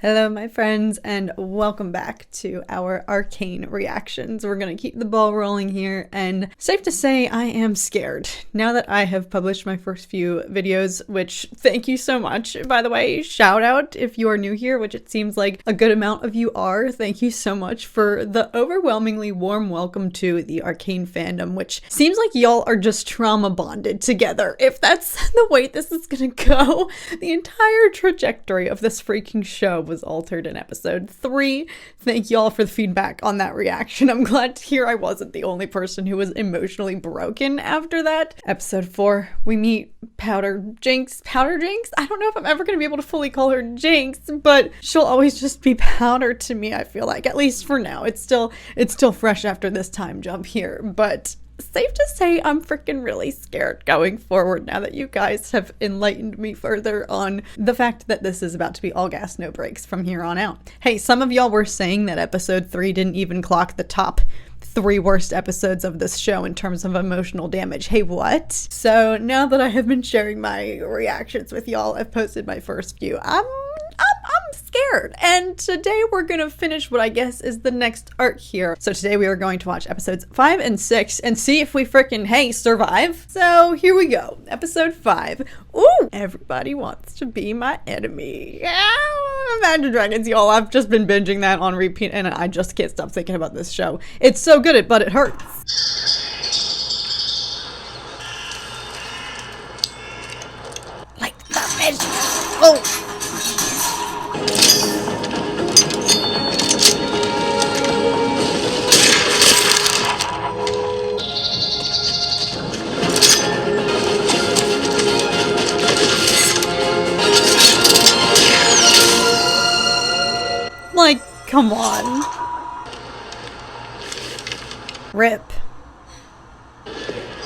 Hello my friends and welcome back to our Arcane reactions. We're gonna keep the ball rolling here, and safe to say I am scared now that I have published my first few videos, which thank you so much, by the way. Shout out if you are new here, which it seems like a good amount of you are. Thank you so much for the overwhelmingly warm welcome to the Arcane fandom, which seems like y'all are just trauma bonded together. If that's the way this is gonna go, the entire trajectory of this freaking show was altered in episode 3. Thank y'all for the feedback on that reaction. I'm glad to hear I wasn't the only person who was emotionally broken after that. Episode 4, we meet Powder Jinx. Powder Jinx? I don't know if I'm ever going to be able to fully call her Jinx, but she'll always just be Powder to me, I feel like, at least for now. It's still fresh after this time jump here, but safe to say I'm freaking really scared going forward now that you guys have enlightened me further on the fact that this is about to be all gas, no brakes from here on out. Hey, some of y'all were saying that episode 3 didn't even clock the top 3 worst episodes of this show in terms of emotional damage. Hey, what? So now that I have been sharing my reactions with y'all, I've posted my first few. I'm scared, and today we're gonna finish what I guess is the next arc here. So today we are going to watch episodes 5 and 6 and see if we frickin' hey survive. So here we go. Episode 5. Ooh, everybody wants to be my enemy. Imagine Dragons, y'all. I've just been binging that on repeat and I just can't stop thinking about this show. It's so good, but it hurts. Like the fish. Oh. Like, come on. Rip.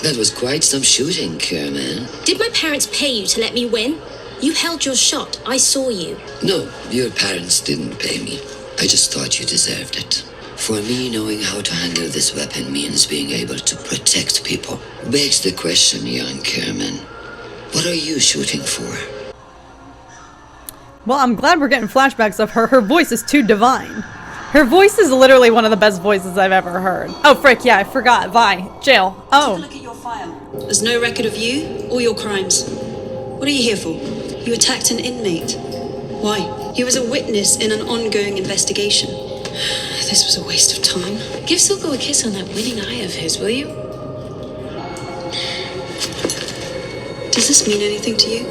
That was quite some shooting, Kerman. Did my parents pay you to let me win? You held your shot. I saw you. No, your parents didn't pay me. I just thought you deserved it. For me, knowing how to handle this weapon means being able to protect people. Begs the question, young Kerman. What are you shooting for? Well, I'm glad we're getting flashbacks of her. Her voice is too divine. Her voice is literally one of the best voices I've ever heard. Oh, frick, yeah, I forgot. Vi. Jail. Oh. Take a look at your file. There's no record of you or your crimes. What are you here for? You attacked an inmate. Why? He was a witness in an ongoing investigation. This was a waste of time. Give Silco a kiss on that winning eye of his, will you? Does this mean anything to you?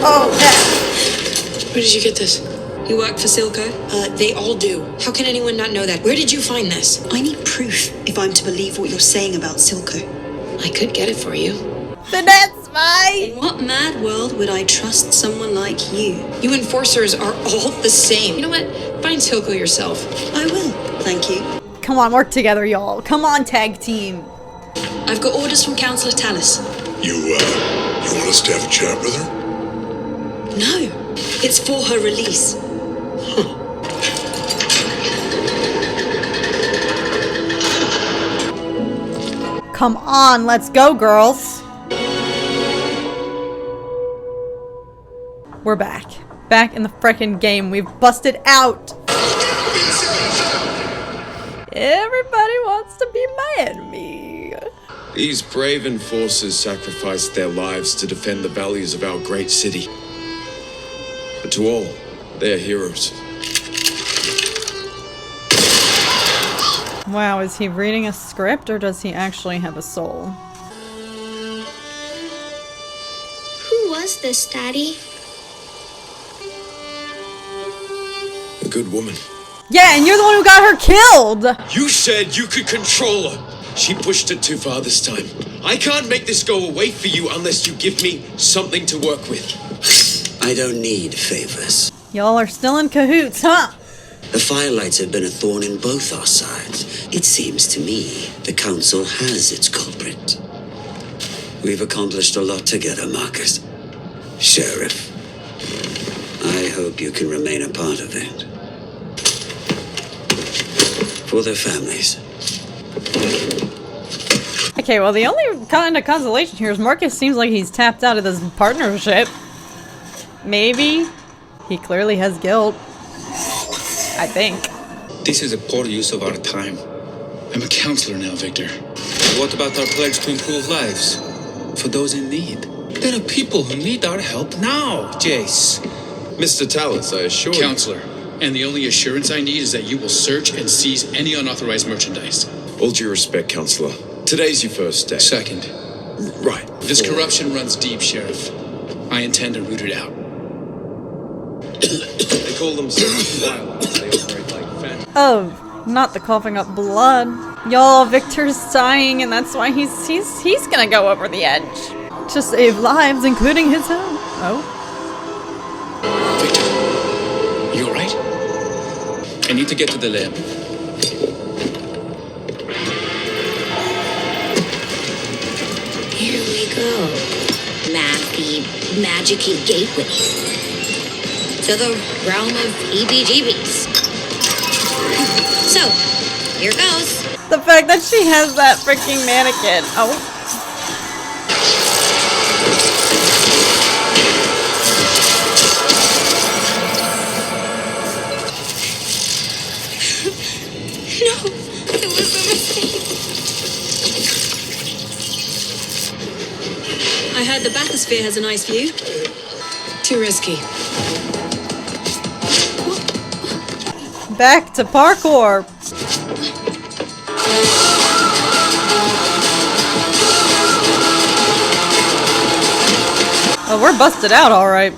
Oh, yeah. Where did you get this? You work for Silco? They all do. How can anyone not know that? Where did you find this? I need proof if I'm to believe what you're saying about Silco. I could get it for you. That's fine. In what mad world would I trust someone like you? You enforcers are all the same. You know what? Find Silco yourself. I will, thank you. Come on, work together, y'all. Come on, tag team. I've got orders from Councillor Tallis. You want us to have a chat with her? No, it's for her release. Come on, let's go, girls. We're back. Back in the frickin' game. We've busted out. Everybody wants to be my enemy. These brave enforcers sacrificed their lives to defend the values of our great city. But to all, they are heroes. Wow, is he reading a script or does he actually have a soul? Who was this, Daddy? A good woman. Yeah, and you're the one who got her killed! You said you could control her. She pushed it too far this time. I can't make this go away for you unless you give me something to work with. I don't need favors. Y'all are still in cahoots, huh? The firelights have been a thorn in both our sides. It seems to me the council has its culprit. We've accomplished a lot together, Marcus. Sheriff, I hope you can remain a part of it. For their families. Okay, well, the only kind of consolation here is Marcus seems like he's tapped out of this partnership. Maybe? He clearly has guilt. I think. This is a poor use of our time. I'm a counselor now, Victor. What about our pledge to improve lives for those in need? There are people who need our help now, Jace. Mr. Tallis, I assure you. Counselor, and the only assurance I need is that you will search and seize any unauthorized merchandise. All due respect, Counselor. Today's your first day. Second, Right. this corruption runs deep, Sheriff. I intend to root it out. They call themselves violence. They operate like phantoms. Oh, not the coughing up blood. Y'all, Victor's dying, and that's why he's gonna go over the edge to save lives, including his own. Oh. Victor, you alright? I need to get to the lab. Here we go. Magic-y gateway. To the realm of EBGBs. So, here goes. The fact that she has that freaking mannequin. Oh. No, it was a mistake. I heard the bathysphere has a nice view. Too risky. Back to parkour. Oh, we're busted out, all right.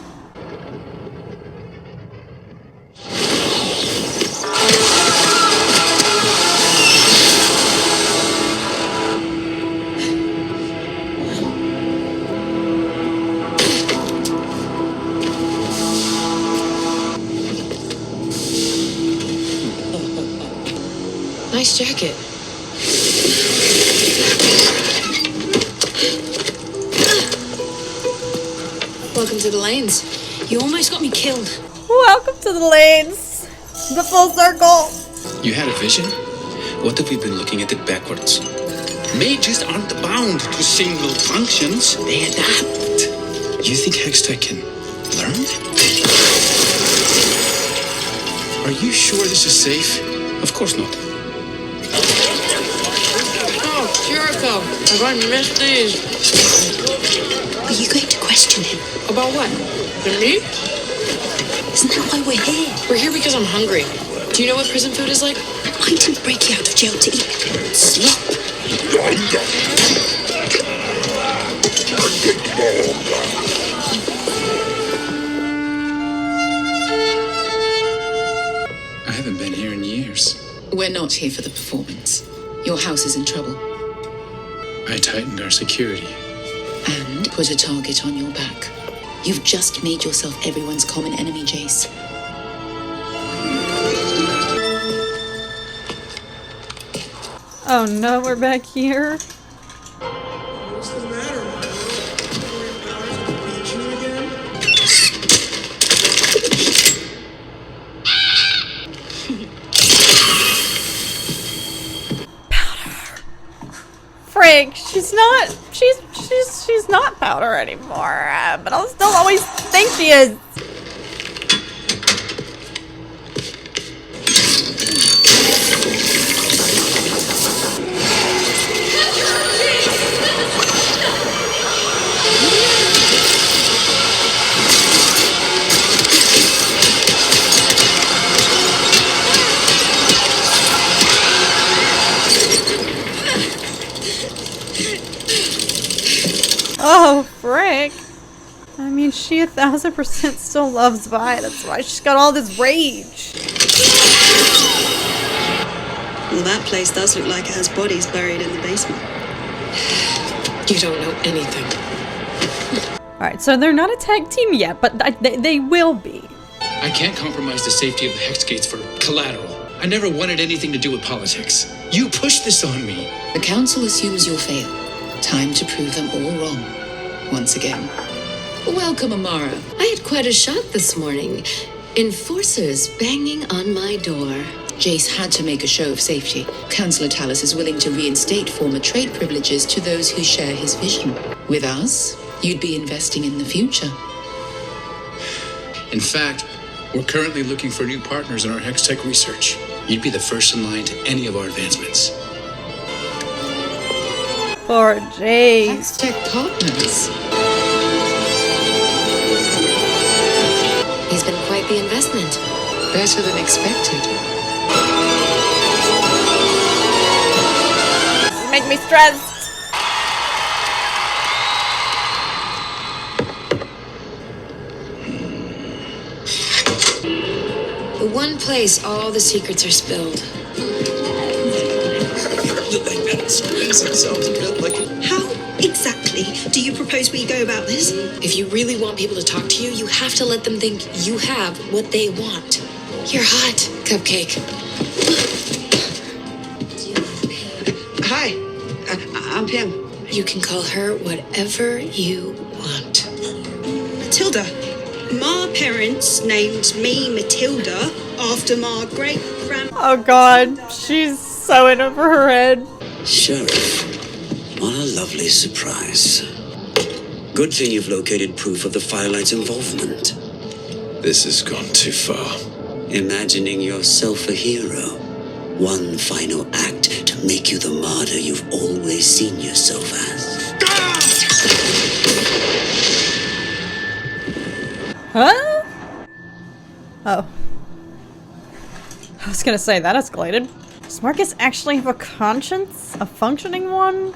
Nice jacket. Welcome to the lanes. You almost got me killed. Welcome to the lanes. The full circle. You had a vision? What if we've been looking at it backwards? Mages aren't bound to single functions. They adapt. You think Hextech can learn? Are you sure this is safe? Of course not. Oh, Jericho. Have I missed these? Are you going to question him? About what? And me? Isn't that why we're here? We're here because I'm hungry. Do you know what prison food is like? I didn't break you out of jail to eat slop. I haven't been here in years. We're not here for the performance. Your house is in trouble. I tightened our security. And put a target on your back. You've just made yourself everyone's common enemy, Jace. Oh no, we're back here. What's the matter, beat you again? Frick, she's not powder anymore, but I'll still always think she is. Oh, frick. I mean, she 1000% still loves Vi. That's why she's got all this rage. Well, that place does look like it has bodies buried in the basement. You don't know anything. Alright, so they're not a tag team yet, but they will be. I can't compromise the safety of the Hex Gates for collateral. I never wanted anything to do with politics. You pushed this on me. The council assumes you'll fail. Time to prove them all wrong. Once again. Welcome, Amara. I had quite a shock this morning. Enforcers banging on my door. Jace had to make a show of safety. Councillor Tallis is willing to reinstate former trade privileges to those who share his vision. With us, you'd be investing in the future. In fact, We're currently looking for new partners in our hex tech research. You'd be the first in line to any of our advancements. Poor Jace. Hex tech partners. He's been quite the investment. Better than expected. Make me stressed. The one place all the secrets are spilled. How exactly do you propose we go about this? If you really want people to talk to you, you have to let them think you have what they want. You're hot, Cupcake. Hi, I'm Pim. You can call her whatever you want. Matilda. My parents named me Matilda after my great-grandma. Oh god, she's so in over her head. Sheriff, what a lovely surprise. Good thing you've located proof of the Firelight's involvement. This has gone too far. Imagining yourself a hero. One final act to make you the martyr you've always seen yourself as. Huh? Oh. I was gonna say, that escalated. Does Marcus actually have a conscience? A functioning one?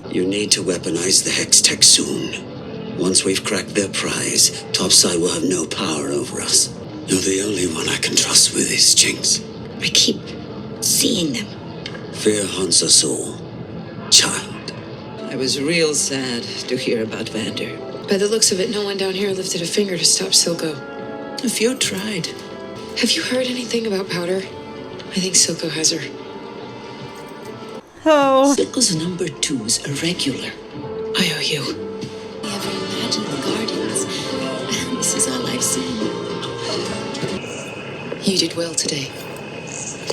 You need to weaponize the Hex Tech soon. Once we've cracked their prize, Topside will have no power over us. You're the only one I can trust with this, Jinx. I keep seeing them. Fear haunts us all. Child. I was real sad to hear about Vander. By the looks of it, no one down here lifted a finger to stop Silco. A few tried. Have you heard anything about Powder? I think Silco has her. Oh. Silco's number 2's irregular. I owe you. Ever imagine the gardens? This is all I've seen. You did well today.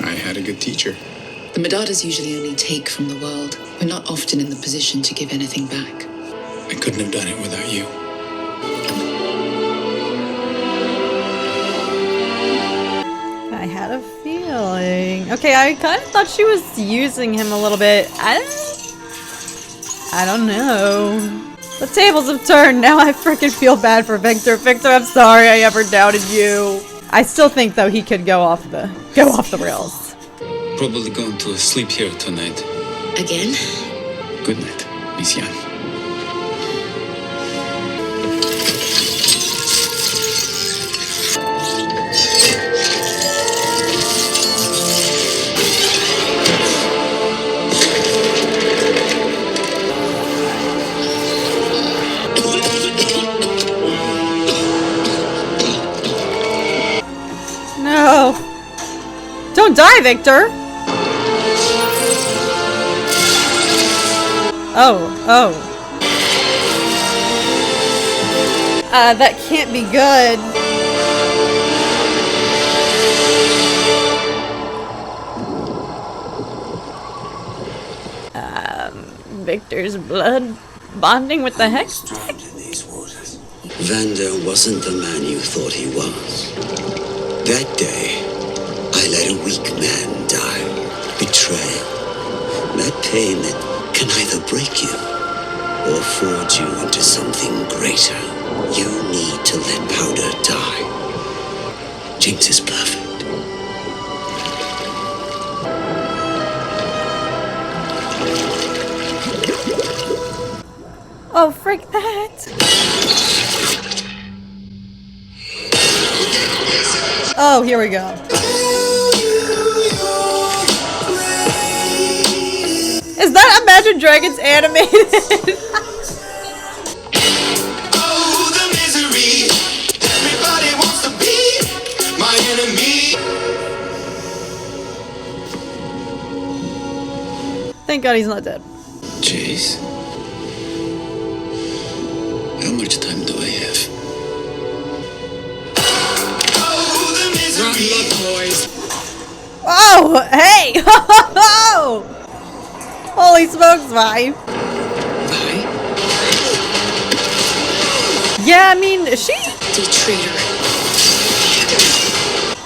I had a good teacher. The Medadas usually only take from the world. We're not often in the position to give anything back. I couldn't have done it without you. I had a feeling. Okay, I kind of thought she was using him a little bit. I don't know. The tables have turned. Now I freaking feel bad for Victor. Victor, I'm sorry I ever doubted you. I still think though he could go off the rails. Probably going to sleep here tonight. Again? Good night, Miss Yan. No. Don't die, Victor. Oh. That can't be good. Victor's blood bonding with the Hex Tech? Vander wasn't the man you thought he was. That day, I let a weak man die. Betrayal. That pain that can either break you or forge you into something greater. You need to let Powder die. Jinx is perfect. Oh, frick that. Oh, here we go. Is that Imagine Dragons animated? Oh, the misery. Everybody wants to be my enemy. Thank God he's not dead. Jace? How much time do I have? Oh, hey! Holy smokes, Vi. Vi? Yeah, I mean, she... The traitor.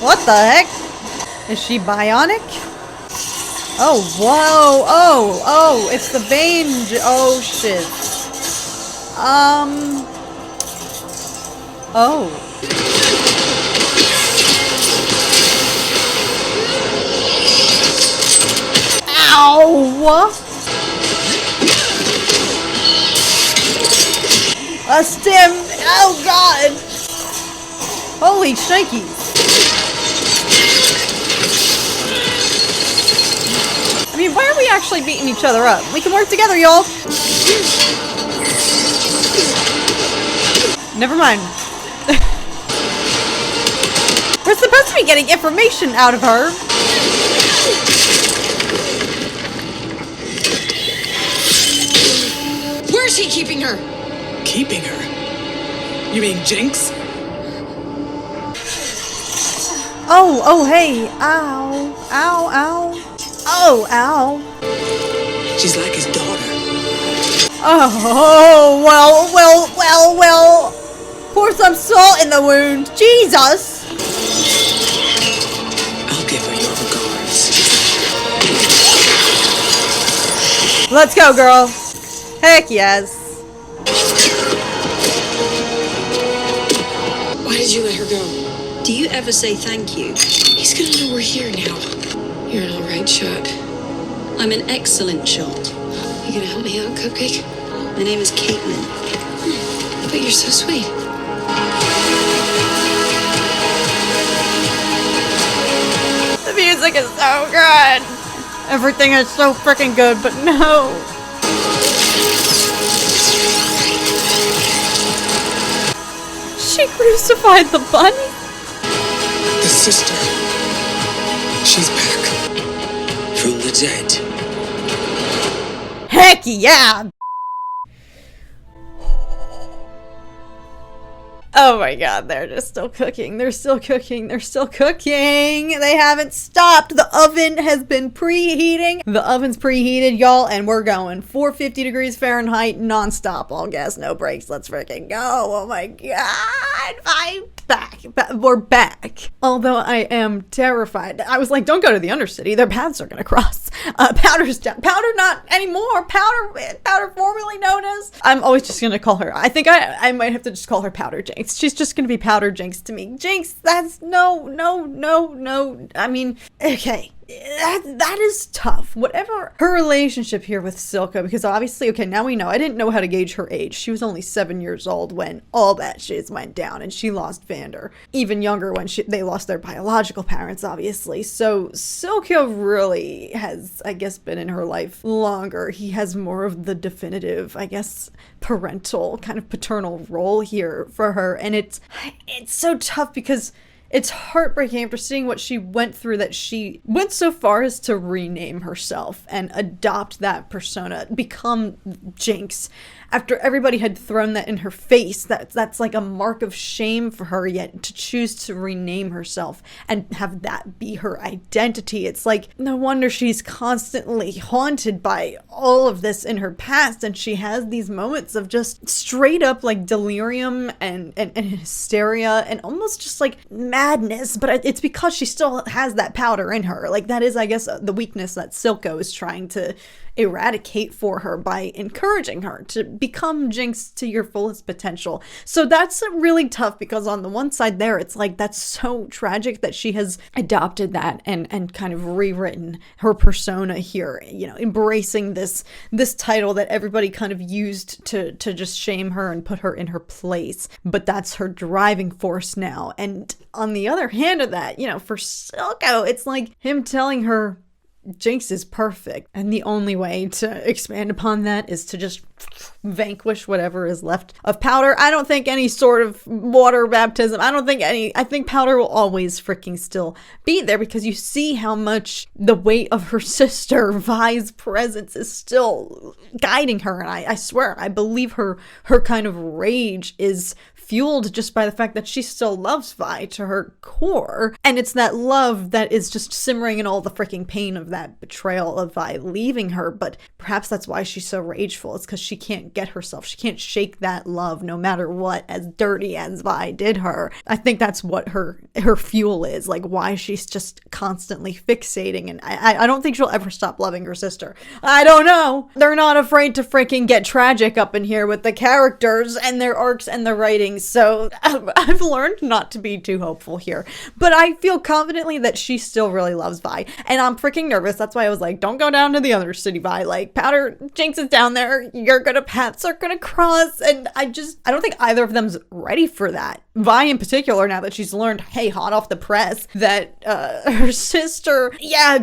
What the heck? Is she bionic? Oh, whoa. Oh, it's the Bane. Oh, shit. Oh. Ow! A stim! Oh god! Holy shnikes! I mean, why are we actually beating each other up? We can work together, y'all! Never mind. We're supposed to be getting information out of her. Where's he keeping her? Keeping her? You mean Jinx? Oh, hey. Ow. Ow, ow. Oh, ow. She's like his daughter. Oh, well. Pour some salt in the wound. Jesus. I'll give her your regards. Let's go, girl. Heck yes. Why did you let her go? Do you ever say thank you? He's gonna know we're here now. You're an alright shot. I'm an excellent shot. You gonna help me out, Cupcake? My name is Caitlyn. But you're so sweet. The music is so good. Everything is so freaking good, but no. She crucified the bunny? The sister. She's back. From the dead. Heck yeah! Oh my god, they're just still cooking. They're still cooking. They're still cooking. They haven't stopped. The oven has been preheating. The oven's preheated, y'all, and we're going 450 degrees Fahrenheit non-stop. All gas, no breaks. Let's freaking go. Oh my god. I'm back. We're back. Although I am terrified. I was like, don't go to the Undercity. Their paths are going to cross. Powder's down. Powder not anymore. Powder formerly known as. I'm always just going to call her. I think I might have to just call her Powder Jinx. She's just gonna be Powder Jinx to me. Jinx, that's no. I mean, okay. That is tough. Whatever her relationship here with Silco, because obviously, okay, now we know. I didn't know how to gauge her age. She was only 7 years old when all that shit went down, and she lost Vander. Even younger when they lost their biological parents, obviously. So Silco really has, I guess, been in her life longer. He has more of the definitive, I guess, parental kind of paternal role here for her, and it's so tough because it's heartbreaking after seeing what she went through that she went so far as to rename herself and adopt that persona, become Jinx. After everybody had thrown that in her face, that's like a mark of shame for her, yet to choose to rename herself and have that be her identity. It's like, no wonder she's constantly haunted by all of this in her past, and she has these moments of just straight up like delirium and hysteria and almost just like madness, but it's because she still has that powder in her. Like, that is, I guess, the weakness that Silco is trying to eradicate for her by encouraging her to become Jinx to your fullest potential. So that's really tough, because on the one side there, it's like, that's so tragic that she has adopted that and kind of rewritten her persona here, you know, embracing this title that everybody kind of used to just shame her and put her in her place. But that's her driving force now. And on the other hand of that, you know, for Silco, it's like him telling her Jinx is perfect, and the only way to expand upon that is to just vanquish whatever is left of Powder. I don't think any sort of water baptism, I think Powder will always freaking still be there, because you see how much the weight of her sister Vi's presence is still guiding her, and I swear, I believe her kind of rage is fueled just by the fact that she still loves Vi to her core. And it's that love that is just simmering in all the freaking pain of that betrayal of Vi leaving her. But perhaps that's why she's so rageful. It's because she can't get herself. She can't shake that love no matter what, as dirty as Vi did her. I think that's what her fuel is, like why she's just constantly fixating. And I don't think she'll ever stop loving her sister. I don't know. They're not afraid to freaking get tragic up in here with the characters and their arcs and the writing. So I've learned not to be too hopeful here. But I feel confidently that she still really loves Vi. And I'm freaking nervous. That's why I was like, don't go down to the Undercity, Vi. Like, Powder, Jinx is down there. Paths are gonna cross. And I don't think either of them's ready for that. Vi in particular, now that she's learned, hey, hot off the press, that her sister,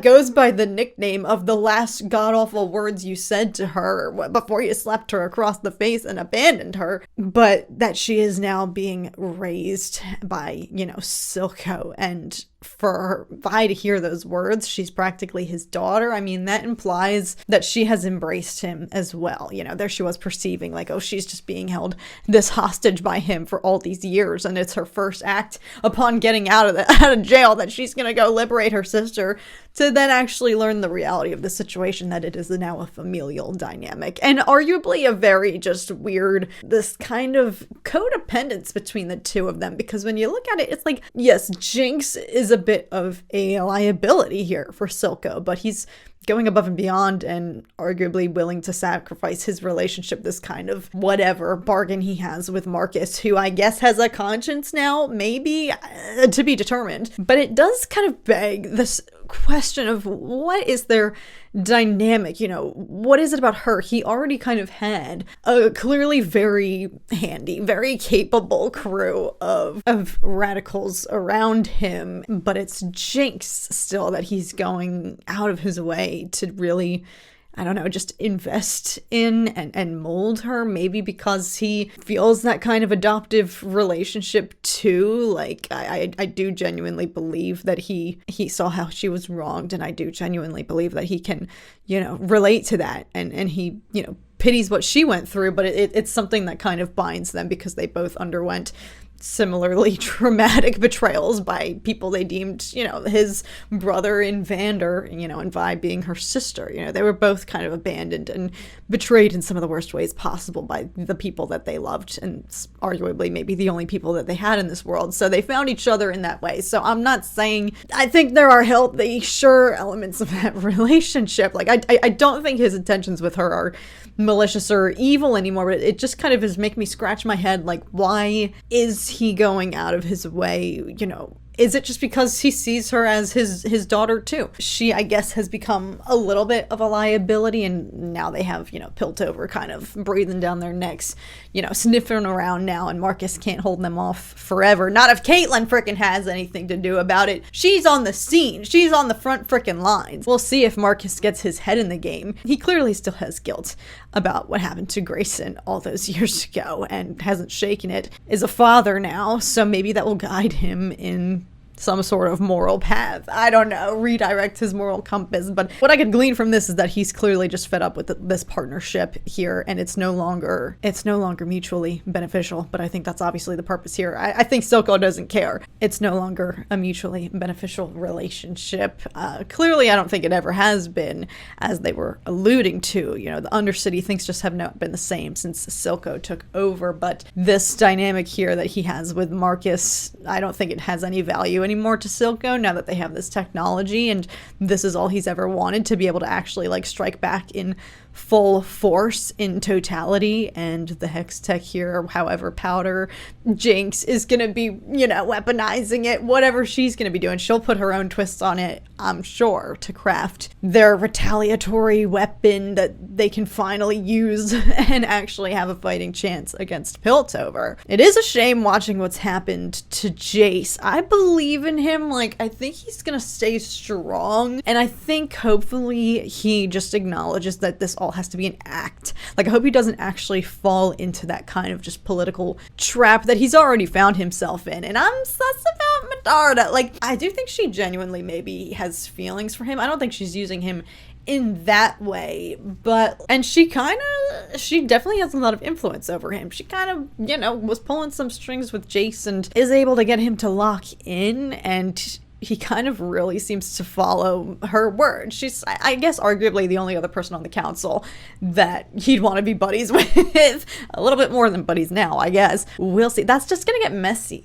goes by the nickname of the last god-awful words you said to her before you slapped her across the face and abandoned her, but that she is now being raised by, Silco. And for Vi to hear those words, she's practically his daughter. I mean, that implies that she has embraced him as well. There she was perceiving like, oh, she's just being held this hostage by him for all these years, and it's her first act upon getting out of jail that she's gonna go liberate her sister, to then actually learn the reality of the situation, that it is now a familial dynamic, and arguably a very just weird, this kind of codependence between the two of them, because when you look at it, it's like, yes, Jinx is a bit of a liability here for Silco, but he's going above and beyond and arguably willing to sacrifice his relationship, this kind of whatever bargain he has with Marcus, who I guess has a conscience now, maybe, to be determined. But it does kind of beg this question of what is their dynamic, what is it about her? He already kind of had a clearly very handy, very capable crew of radicals around him, but it's Jinx still that he's going out of his way to really, I don't know, just invest in and mold her, maybe because he feels that kind of adoptive relationship too. Like, I do genuinely believe that he saw how she was wronged, and I do genuinely believe that he can, relate to that, and he, pities what she went through, but it's something that kind of binds them because they both underwent similarly traumatic betrayals by people they deemed, his brother in Vander, and Vi being her sister. They were both kind of abandoned and betrayed in some of the worst ways possible by the people that they loved, and arguably maybe the only people that they had in this world. So they found each other in that way. So I'm not saying, I think there are healthy, sure elements of that relationship. Like, I don't think his intentions with her are malicious or evil anymore, but it just kind of is making me scratch my head, like, why is he going out of his way? Is it just because he sees her as his daughter too? She, I guess, has become a little bit of a liability, and now they have, Piltover kind of breathing down their necks, sniffing around now, and Marcus can't hold them off forever. Not if Caitlyn frickin' has anything to do about it. She's on the scene. She's on the front frickin' lines. We'll see if Marcus gets his head in the game. He clearly still has guilt about what happened to Grayson all those years ago and hasn't shaken it. Is a father now, so maybe that will guide him in some sort of moral path. I don't know, redirect his moral compass. But what I could glean from this is that he's clearly just fed up with this partnership here, and it's no longer mutually beneficial. But I think that's obviously the purpose here. I think Silco doesn't care. It's no longer a mutually beneficial relationship. Clearly, I don't think it ever has been, as they were alluding to. The Undercity things just have not been the same since Silco took over. But this dynamic here that he has with Marcus, I don't think it has any value anymore to Silco now that they have this technology, and this is all he's ever wanted, to be able to actually like strike back in full force in totality. And the Hex Tech here, however Powder, Jinx is gonna be, weaponizing it, whatever she's gonna be doing, she'll put her own twists on it, I'm sure, to craft their retaliatory weapon that they can finally use and actually have a fighting chance against Piltover. It is a shame watching what's happened to Jace. I believe in him. Like, I think he's gonna stay strong, and I think hopefully he just acknowledges that this all has to be an act. Like, I hope he doesn't actually fall into that kind of just political trap that he's already found himself in. And I'm sus about Medarda. Like, I do think she genuinely maybe has feelings for him. I don't think she's using him in that way, and she definitely has a lot of influence over him. She kind of, was pulling some strings with Jace and is able to get him to lock in, and he kind of really seems to follow her word. She's, I guess, arguably the only other person on the council that he'd want to be buddies with. A little bit more than buddies now, I guess. We'll see. That's just gonna get messy.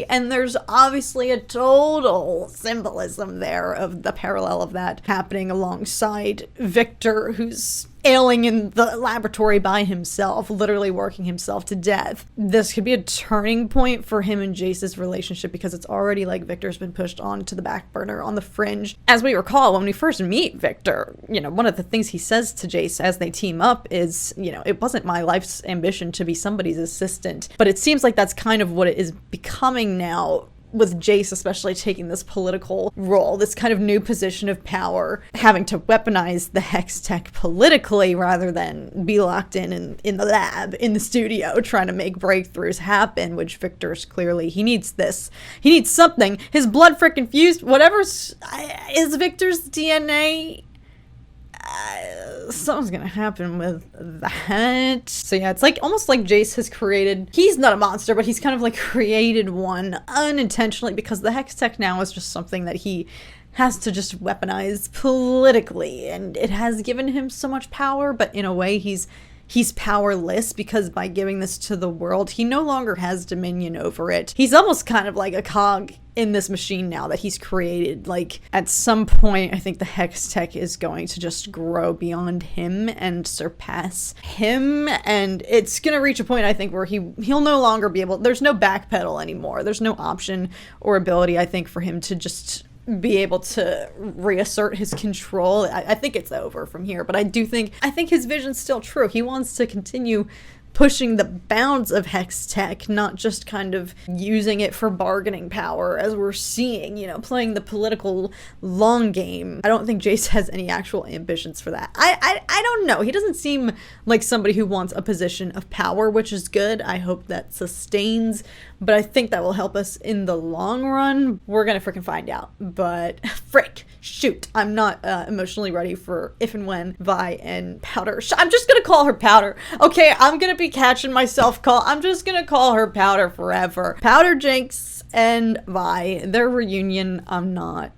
And there's obviously a total symbolism there of the parallel of that happening alongside Victor, who's ailing in the laboratory by himself, literally working himself to death. This could be a turning point for him and Jace's relationship, because it's already like Victor's been pushed onto the back burner, on the fringe. As we recall, when we first meet Victor, one of the things he says to Jace as they team up is, it wasn't my life's ambition to be somebody's assistant. But it seems like that's kind of what it is becoming now, with Jace especially taking this political role, this kind of new position of power, having to weaponize the hex tech politically rather than be locked in the lab, in the studio, trying to make breakthroughs happen, which Victor's clearly, he needs this. He needs something. His blood frickin' fused, whatever's is Victor's DNA. Something's gonna happen with that. So yeah, it's like almost like Jace has created, he's not a monster, but he's kind of like created one unintentionally, because the hex tech now is just something that he has to just weaponize politically, and it has given him so much power, but in a way he's powerless, because by giving this to the world, he no longer has dominion over it. He's almost kind of like a cog in this machine now that he's created. Like, at some point, I think the hex tech is going to just grow beyond him and surpass him, and it's gonna reach a point, I think, where he'll no longer be able, there's no backpedal anymore. There's no option or ability, I think, for him to just be able to reassert his control. I think it's over from here, but I think his vision's still true. He wants to continue pushing the bounds of hex tech, not just kind of using it for bargaining power, as we're seeing, playing the political long game. I don't think Jace has any actual ambitions for that. I don't know. He doesn't seem like somebody who wants a position of power, which is good. I hope that sustains, but I think that will help us in the long run. We're gonna freaking find out, but shoot, I'm not emotionally ready for if and when Vi and Powder, I'm just gonna call her Powder. Okay, I'm gonna be catching myself I'm just gonna call her Powder forever. Powder, Jinx, and Vi, their reunion, I'm not,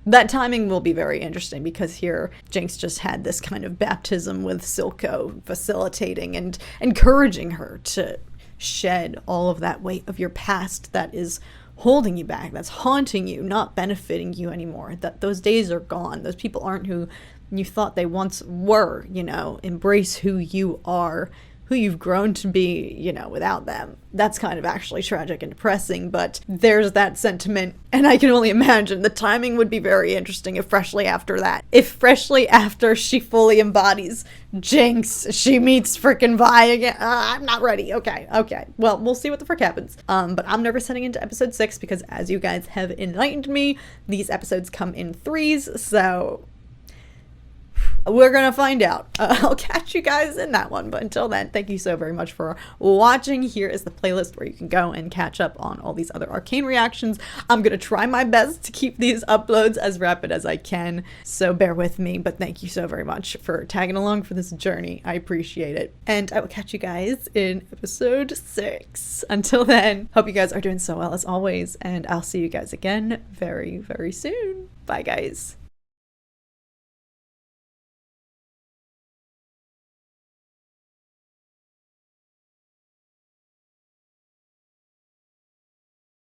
that timing will be very interesting, because here Jinx just had this kind of baptism with Silco, facilitating and encouraging her to shed all of that weight of your past that is holding you back, that's haunting you, not benefiting you anymore. That those days are gone. Those people aren't who you thought they once were. Embrace who you are, who you've grown to be, without them. That's kind of actually tragic and depressing, but there's that sentiment, and I can only imagine the timing would be very interesting if freshly after she fully embodies Jinx, she meets frickin' Vi again. I'm not ready. Okay. Well, we'll see what the frick happens. But I'm nervous heading into episode 6, because as you guys have enlightened me, these episodes come in 3s, so we're gonna find out. I'll catch you guys in that one, but until then, thank you so very much for watching. Here is the playlist where you can go and catch up on all these other Arcane reactions. I'm gonna try my best to keep these uploads as rapid as I can, so bear with me, but thank you so very much for tagging along for this journey. I appreciate it, and I will catch you guys in episode 6. Until then, hope you guys are doing so well as always, and I'll see you guys again very, very soon. Bye, guys.